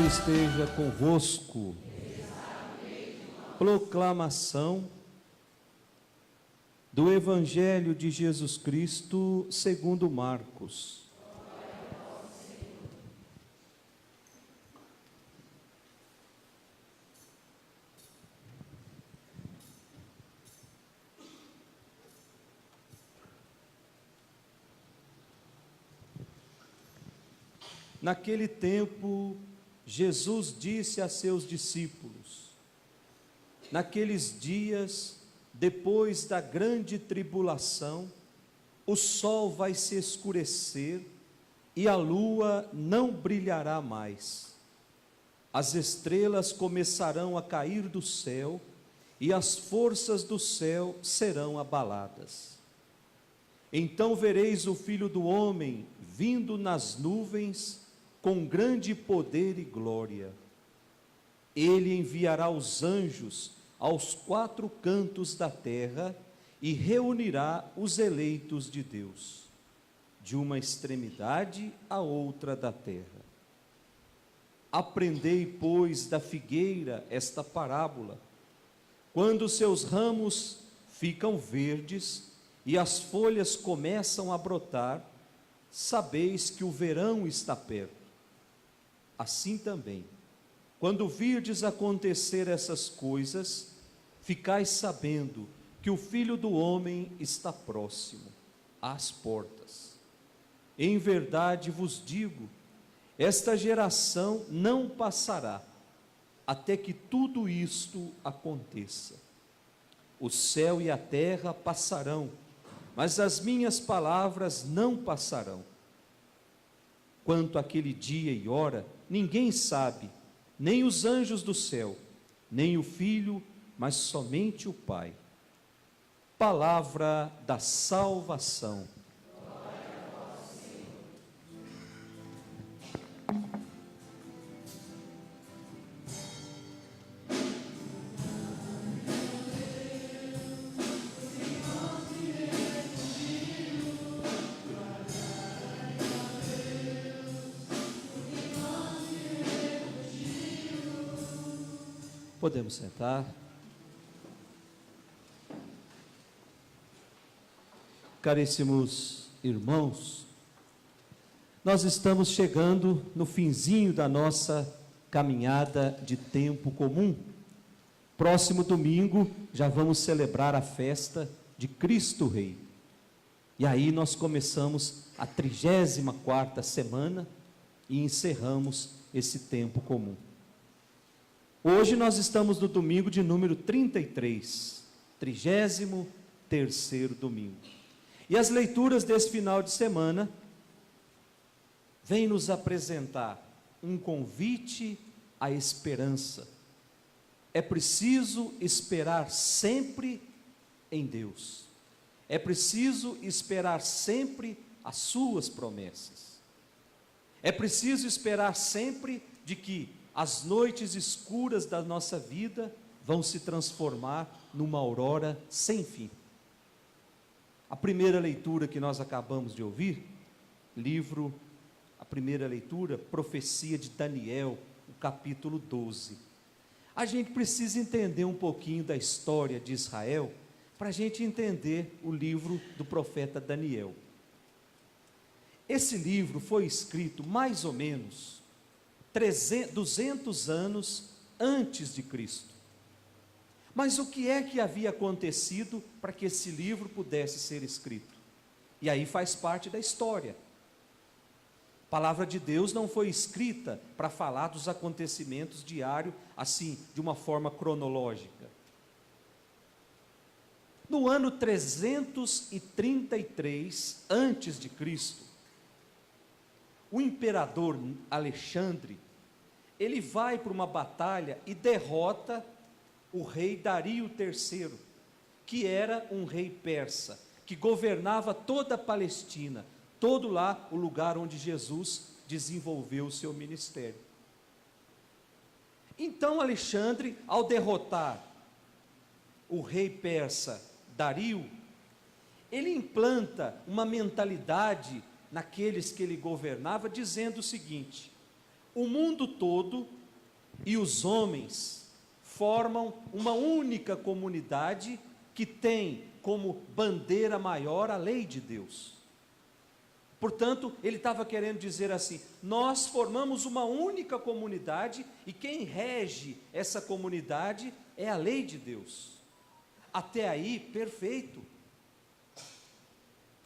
Esteja convosco. Proclamação do Evangelho de Jesus Cristo segundo Marcos. Naquele tempo, Jesus disse a seus discípulos: naqueles dias, depois da grande tribulação, o sol vai se escurecer e a lua não brilhará mais. As estrelas começarão a cair do céu e as forças do céu serão abaladas. Então vereis o Filho do Homem vindo nas nuvens com grande poder e glória. Ele enviará os anjos aos quatro cantos da terra e reunirá os eleitos de Deus, de uma extremidade à outra da terra. Aprendei, pois, da figueira esta parábola. Quando seus ramos ficam verdes e as folhas começam a brotar, sabeis que o verão está perto. Assim também, quando virdes acontecer essas coisas, ficais sabendo que o Filho do Homem está próximo, às portas. Em verdade vos digo, esta geração não passará, até que tudo isto aconteça. O céu e a terra passarão, mas as minhas palavras não passarão. Quanto àquele dia e hora, ninguém sabe, nem os anjos do céu, nem o Filho, mas somente o Pai. Palavra da salvação. Glória a vós, Senhor. Podemos sentar. Caríssimos irmãos, nós estamos chegando no finzinho da nossa caminhada de tempo comum. Próximo domingo já vamos celebrar a festa de Cristo Rei. E aí nós começamos a 34ª semana e encerramos esse tempo comum. Hoje nós estamos no domingo de número 33, 33º domingo. E as leituras desse final de semana vêm nos apresentar um convite à esperança. É preciso esperar sempre em Deus. É preciso esperar sempre as suas promessas. É preciso esperar sempre de que as noites escuras da nossa vida vão se transformar numa aurora sem fim. A primeira leitura que nós acabamos de ouvir, a primeira leitura, profecia de Daniel, o capítulo 12. A gente precisa entender um pouquinho da história de Israel, para a gente entender o livro do profeta Daniel. Esse livro foi escrito mais ou menos 200 anos antes de Cristo. Mas o que é que havia acontecido para que esse livro pudesse ser escrito? E aí faz parte da história. A palavra de Deus não foi escrita para falar dos acontecimentos diários, assim, de uma forma cronológica. No ano 333 antes de Cristo, o imperador Alexandre, ele vai para uma batalha e derrota o rei Dario III, que era um rei persa, que governava toda a Palestina, todo lá o lugar onde Jesus desenvolveu o seu ministério. Então Alexandre, ao derrotar o rei persa Dario, ele implanta uma mentalidade naqueles que ele governava, dizendo o seguinte: o mundo todo e os homens formam uma única comunidade que tem como bandeira maior a lei de Deus. Portanto, ele estava querendo dizer assim: nós formamos uma única comunidade e quem rege essa comunidade é a lei de Deus. Até aí, perfeito.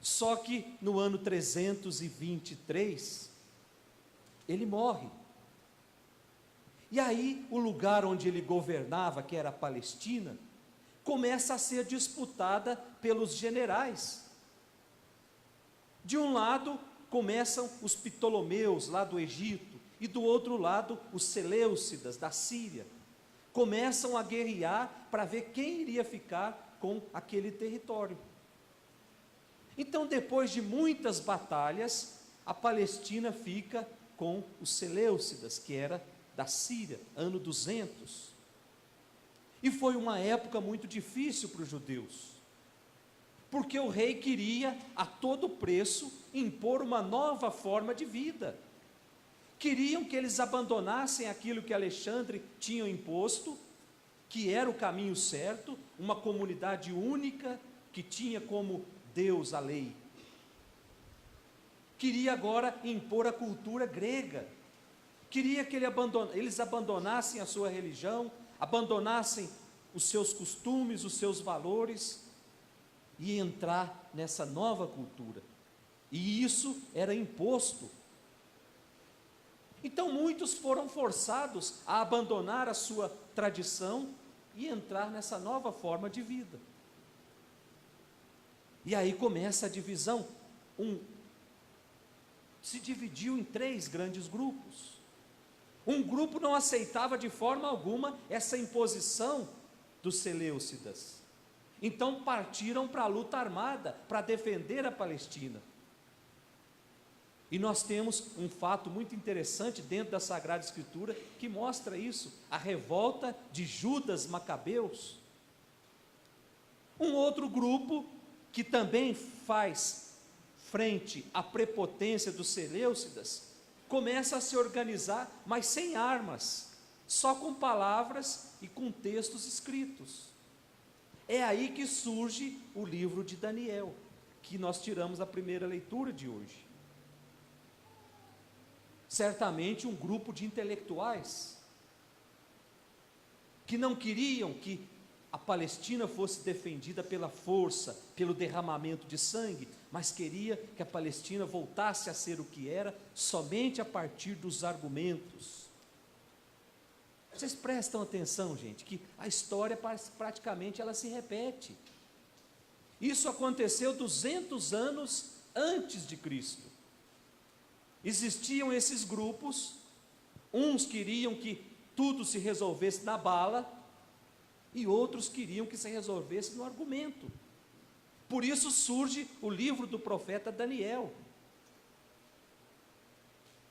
Só que no ano 323, ele morre. E aí, o lugar onde ele governava, que era a Palestina, começa a ser disputada pelos generais. De um lado, começam os Ptolomeus, lá do Egito, e do outro lado, os Seleucidas, da Síria. Começam a guerrear para ver quem iria ficar com aquele território. Então, depois de muitas batalhas, a Palestina fica com os Seleucidas, que era da Síria, ano 200. E foi uma época muito difícil para os judeus, porque o rei queria, a todo preço, impor uma nova forma de vida. Queriam que eles abandonassem aquilo que Alexandre tinha imposto, que era o caminho certo, uma comunidade única, que tinha como Deus a lei. Queria agora impor a cultura grega. Queria que eles abandonassem a sua religião, abandonassem os seus costumes, os seus valores, e entrar nessa nova cultura. E isso era imposto. Então muitos foram forçados a abandonar a sua tradição e entrar nessa nova forma de vida. E aí começa a divisão. Se dividiu em 3 grandes grupos. Um grupo não aceitava de forma alguma essa imposição dos Seleucidas. Então partiram para a luta armada, para defender a Palestina. E nós temos um fato muito interessante dentro da Sagrada Escritura que mostra isso: a revolta de Judas Macabeus. Um outro grupo que também faz frente à prepotência dos Seleucidas começa a se organizar, mas sem armas, só com palavras e com textos escritos. É aí que surge o livro de Daniel, que nós tiramos a primeira leitura de hoje. Certamente um grupo de intelectuais que não queriam que a Palestina fosse defendida pela força, pelo derramamento de sangue, mas queria que a Palestina voltasse a ser o que era, somente a partir dos argumentos. Vocês prestam atenção, gente, que a história praticamente ela se repete. Isso aconteceu 200 anos antes de Cristo. Existiam esses grupos, uns queriam que tudo se resolvesse na bala, e outros queriam que se resolvesse no argumento. Por isso surge o livro do profeta Daniel,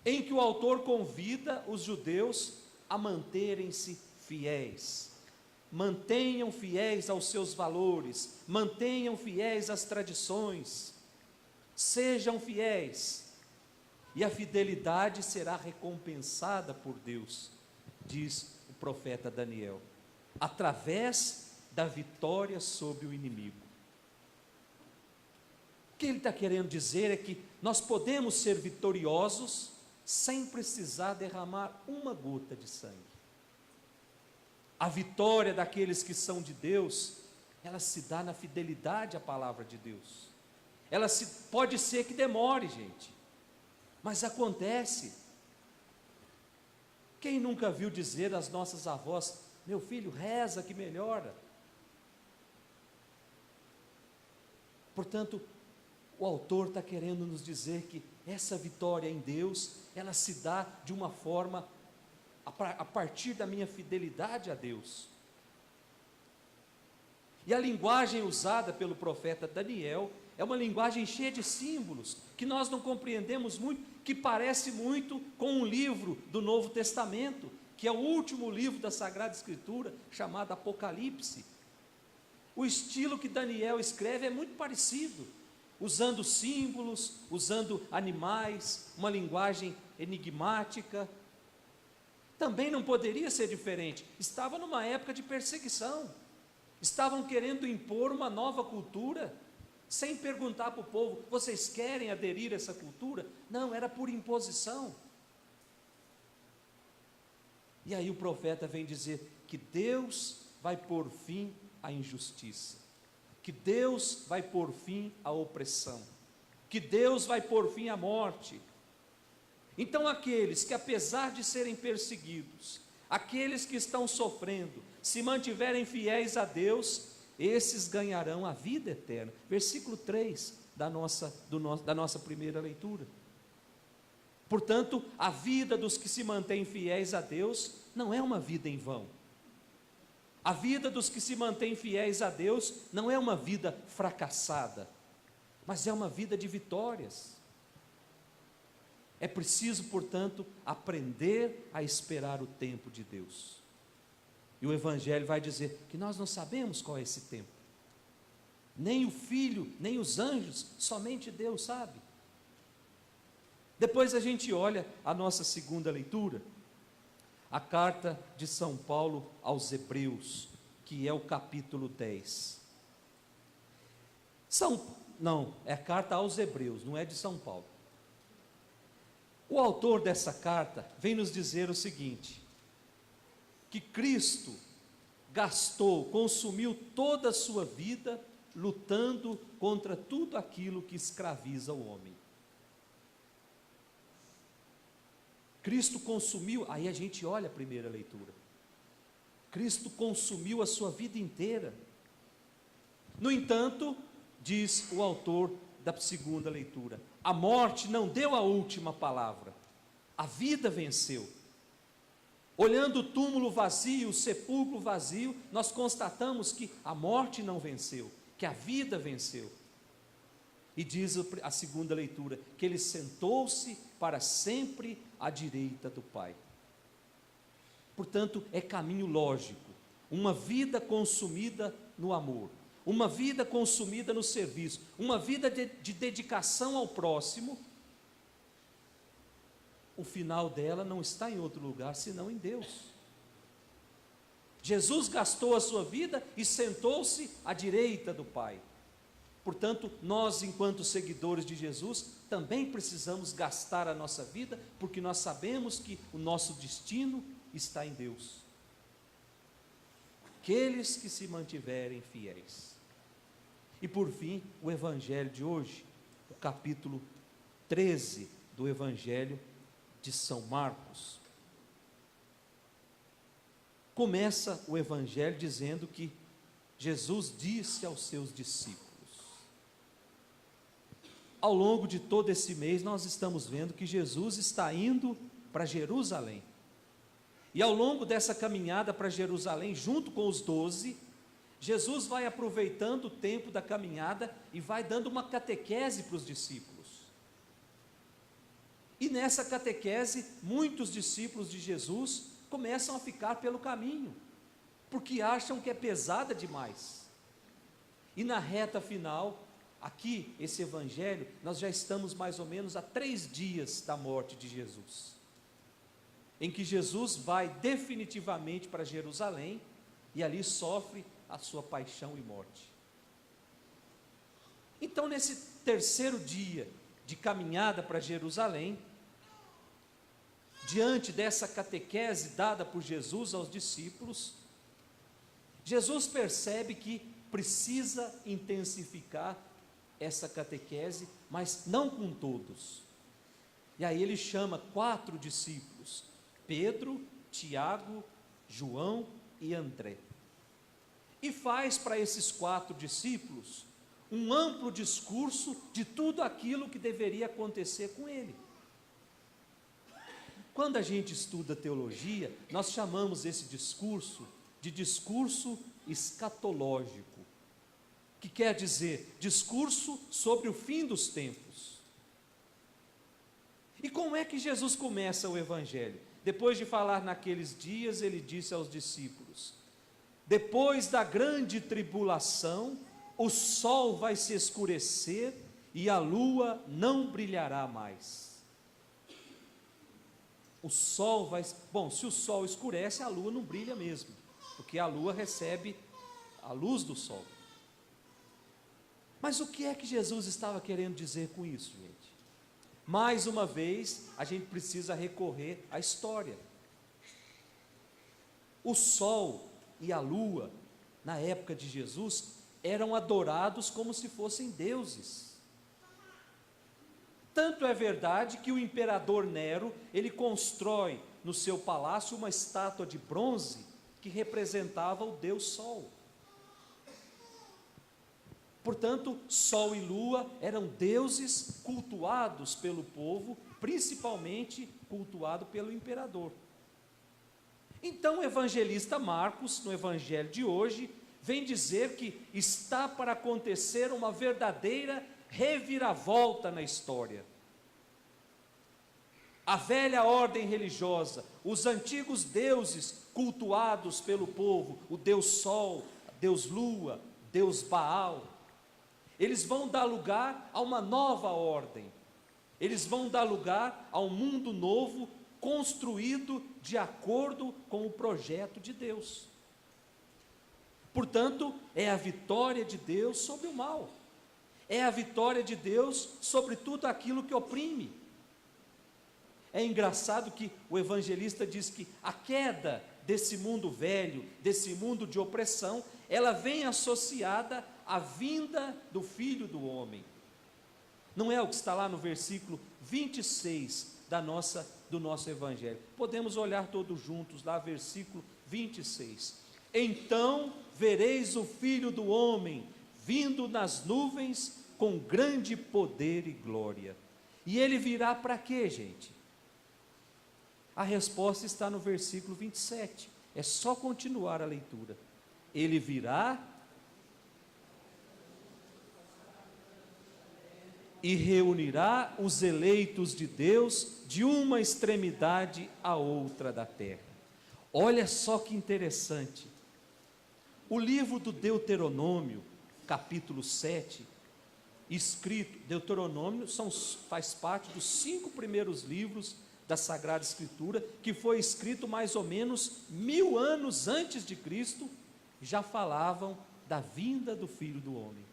em que o autor convida os judeus a manterem-se fiéis. Mantenham fiéis aos seus valores, mantenham fiéis às tradições, sejam fiéis, e a fidelidade será recompensada por Deus, diz o profeta Daniel, através da vitória sobre o inimigo. O que ele está querendo dizer é que nós podemos ser vitoriosos sem precisar derramar uma gota de sangue. A vitória daqueles que são de Deus, ela se dá na fidelidade à palavra de Deus. Pode ser que demore, gente, mas acontece. Quem nunca viu dizer às nossas avós: meu filho, reza que melhora? Portanto, o autor está querendo nos dizer que essa vitória em Deus, ela se dá de uma forma, a partir da minha fidelidade a Deus. E a linguagem usada pelo profeta Daniel é uma linguagem cheia de símbolos, que nós não compreendemos muito, que parece muito com um livro do Novo Testamento, que é o último livro da Sagrada Escritura, chamado Apocalipse. O estilo que Daniel escreve é muito parecido, usando símbolos, usando animais, uma linguagem enigmática. Também não poderia ser diferente, estava numa época de perseguição, estavam querendo impor uma nova cultura, sem perguntar para o povo, vocês querem aderir a essa cultura? Não, era por imposição. E aí o profeta vem dizer que Deus vai pôr fim à injustiça, que Deus vai pôr fim à opressão, que Deus vai pôr fim à morte. Então aqueles que, apesar de serem perseguidos, aqueles que estão sofrendo, se mantiverem fiéis a Deus, esses ganharão a vida eterna. Versículo 3 da nossa primeira leitura. Portanto, a vida dos que se mantêm fiéis a Deus não é uma vida em vão. A vida dos que se mantêm fiéis a Deus não é uma vida fracassada, mas é uma vida de vitórias. É preciso, portanto, aprender a esperar o tempo de Deus. E o Evangelho vai dizer que nós não sabemos qual é esse tempo. Nem o Filho, nem os anjos, somente Deus sabe. Depois a gente olha a nossa segunda leitura, a carta de São Paulo aos Hebreus, que é o capítulo 10. Não, é a carta aos Hebreus, não é de São Paulo. O autor dessa carta vem nos dizer o seguinte: que Cristo consumiu toda a sua vida lutando contra tudo aquilo que escraviza o homem. Cristo consumiu, aí a gente olha a primeira leitura. Cristo consumiu a sua vida inteira. No entanto, diz o autor da segunda leitura, a morte não deu a última palavra, a vida venceu. Olhando o túmulo vazio, o sepulcro vazio, nós constatamos que a morte não venceu, que a vida venceu. E diz a segunda leitura, que ele sentou-se para sempre à direita do Pai. Portanto, é caminho lógico, uma vida consumida no amor, uma vida consumida no serviço, uma vida de dedicação ao próximo. O final dela não está em outro lugar senão em Deus. Jesus gastou a sua vida e sentou-se à direita do Pai. Portanto, nós, enquanto seguidores de Jesus, também precisamos gastar a nossa vida, porque nós sabemos que o nosso destino está em Deus. Aqueles que se mantiverem fiéis. E por fim, o Evangelho de hoje, o capítulo 13 do Evangelho de São Marcos. Começa o Evangelho dizendo que Jesus disse aos seus discípulos. Ao longo de todo esse mês, nós estamos vendo que Jesus está indo para Jerusalém. E ao longo dessa caminhada para Jerusalém, junto com os 12, Jesus vai aproveitando o tempo da caminhada e vai dando uma catequese para os discípulos. E nessa catequese, muitos discípulos de Jesus começam a ficar pelo caminho, porque acham que é pesada demais. E na reta final, aqui, esse evangelho, nós já estamos mais ou menos a 3 dias da morte de Jesus, em que Jesus vai definitivamente para Jerusalém, e ali sofre a sua paixão e morte. Então, nesse terceiro dia de caminhada para Jerusalém, diante dessa catequese dada por Jesus aos discípulos, Jesus percebe que precisa intensificar essa catequese, mas não com todos. E aí ele chama 4 discípulos, Pedro, Tiago, João e André. E faz para esses 4 discípulos um amplo discurso de tudo aquilo que deveria acontecer com ele. Quando a gente estuda teologia, nós chamamos esse discurso de discurso escatológico, que quer dizer discurso sobre o fim dos tempos. E como é que Jesus começa o Evangelho? Depois de falar naqueles dias, ele disse aos discípulos: depois da grande tribulação, o sol vai se escurecer e a lua não brilhará mais. O sol vai... Bom, se o sol escurece, a lua não brilha mesmo, porque a lua recebe a luz do sol. Mas o que é que Jesus estava querendo dizer com isso, gente? Mais uma vez, a gente precisa recorrer à história. O sol e a lua, na época de Jesus, eram adorados como se fossem deuses. Tanto é verdade que o imperador Nero, ele constrói no seu palácio uma estátua de bronze que representava o Deus Sol. Portanto, Sol e Lua eram deuses cultuados pelo povo, principalmente cultuado pelo imperador. Então o evangelista Marcos, no evangelho de hoje, vem dizer que está para acontecer uma verdadeira reviravolta na história. A velha ordem religiosa, os antigos deuses cultuados pelo povo, o Deus Sol, Deus Lua, Deus Baal, eles vão dar lugar a uma nova ordem. Eles vão dar lugar a um mundo novo, construído de acordo com o projeto de Deus. Portanto, é a vitória de Deus sobre o mal. É a vitória de Deus sobre tudo aquilo que oprime. É engraçado que o evangelista diz que a queda desse mundo velho, desse mundo de opressão, ela vem associada à vinda do Filho do Homem. Não é o que está lá no versículo 26 do nosso evangelho. Podemos olhar todos juntos lá, versículo 26. Então vereis o Filho do Homem vindo nas nuvens com grande poder e glória. E ele virá para quê, gente? A resposta está no versículo 27. É só continuar a leitura. Ele virá e reunirá os eleitos de Deus de uma extremidade à outra da terra. Olha só que interessante. O livro do Deuteronômio, capítulo 7, escrito, Deuteronômio faz parte dos 5 primeiros livros da Sagrada Escritura, que foi escrito mais ou menos 1000 anos antes de Cristo, já falavam da vinda do Filho do Homem.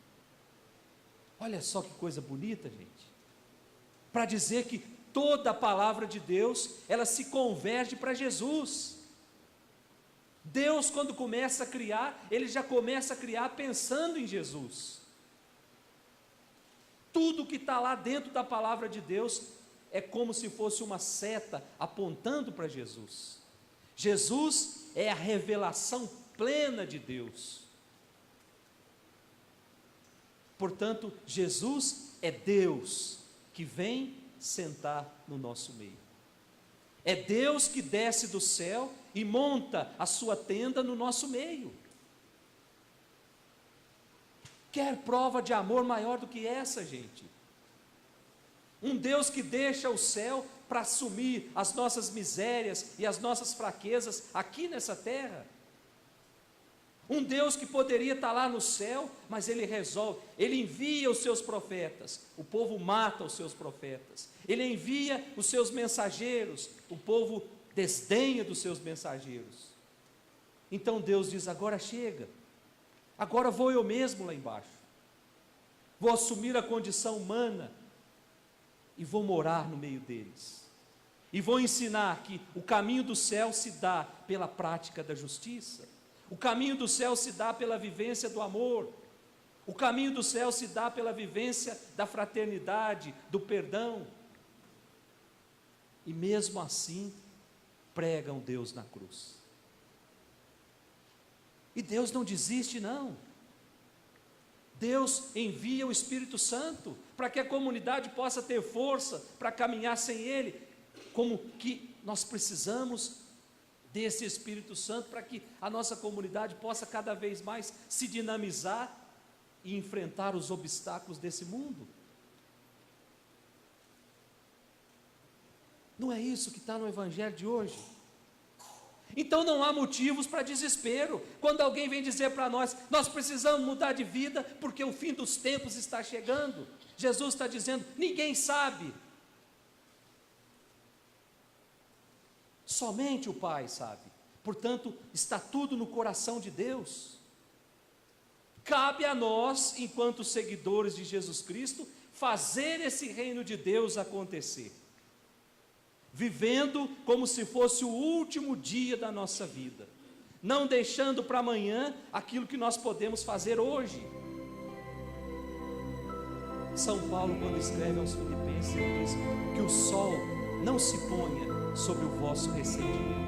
Olha só que coisa bonita, gente. Para dizer que toda a palavra de Deus, ela se converge para Jesus. Deus, quando começa a criar, ele já começa a criar pensando em Jesus. Tudo que está lá dentro da palavra de Deus é como se fosse uma seta apontando para Jesus. Jesus é a revelação plena de Deus. Portanto, Jesus é Deus que vem sentar no nosso meio. É Deus que desce do céu e monta a sua tenda no nosso meio. Quer prova de amor maior do que essa, gente? Um Deus que deixa o céu para assumir as nossas misérias e as nossas fraquezas aqui nessa terra. Um Deus que poderia estar lá no céu, mas ele resolve, ele envia os seus profetas, o povo mata os seus profetas, ele envia os seus mensageiros, o povo desdenha dos seus mensageiros. Então Deus diz: agora chega, agora vou eu mesmo lá embaixo, vou assumir a condição humana e vou morar no meio deles, e vou ensinar que o caminho do céu se dá pela prática da justiça. O caminho do céu se dá pela vivência do amor. O caminho do céu se dá pela vivência da fraternidade, do perdão. E mesmo assim, pregam Deus na cruz. E Deus não desiste, não. Deus envia o Espírito Santo para que a comunidade possa ter força para caminhar sem Ele. Como que nós precisamos desse Espírito Santo para que a nossa comunidade possa cada vez mais se dinamizar e enfrentar os obstáculos desse mundo. Não é isso que está no Evangelho de hoje? Então não há motivos para desespero, quando alguém vem dizer para nós, nós precisamos mudar de vida, porque o fim dos tempos está chegando. Jesus está dizendo, ninguém sabe. Somente o Pai sabe. Portanto, está tudo no coração de Deus. Cabe a nós, enquanto seguidores de Jesus Cristo, fazer esse reino de Deus acontecer, vivendo como se fosse o último dia da nossa vida, não deixando para amanhã aquilo que nós podemos fazer hoje. São Paulo, quando escreve aos Filipenses, ele diz que o sol não se ponha sobre o vosso ressentimento.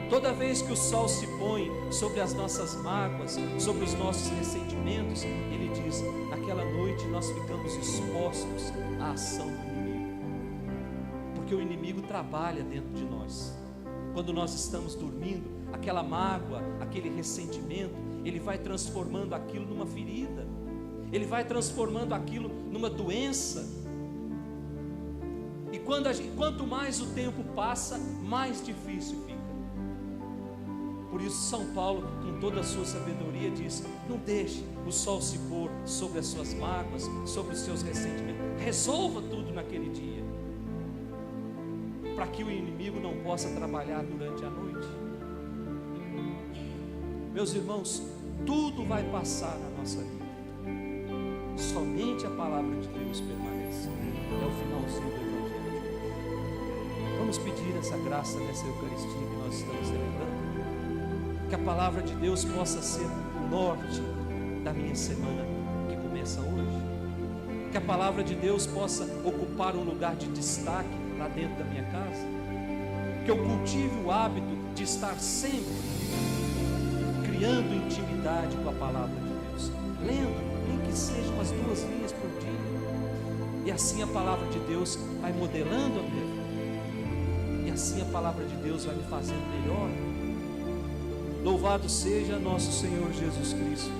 Toda vez que o sol se põe sobre as nossas mágoas, sobre os nossos ressentimentos, ele diz, naquela noite nós ficamos expostos à ação do inimigo, porque o inimigo trabalha dentro de nós. Quando nós estamos dormindo, aquela mágoa, aquele ressentimento, ele vai transformando aquilo numa ferida, ele vai transformando aquilo numa doença. E quanto mais o tempo passa, mais difícil fica. Por isso São Paulo, com toda a sua sabedoria, diz, não deixe o sol se pôr sobre as suas mágoas, sobre os seus ressentimentos, resolva tudo naquele dia, para que o inimigo não possa trabalhar durante a noite. Meus irmãos, tudo vai passar na nossa vida, somente a palavra de Deus permanece. É o finalzinho do Evangelho. Vamos pedir essa graça nessa Eucaristia que nós estamos celebrando, que a palavra de Deus possa ser o norte da minha semana que começa hoje, que a palavra de Deus possa ocupar um lugar de destaque lá dentro da minha casa, que eu cultive o hábito de estar sempre criando intimidade com a palavra de Deus, lendo, nem que sejam umas 2 linhas por dia, e assim a palavra de Deus vai modelando a minha vida, e assim a palavra de Deus vai me fazendo melhor. Louvado seja nosso Senhor Jesus Cristo,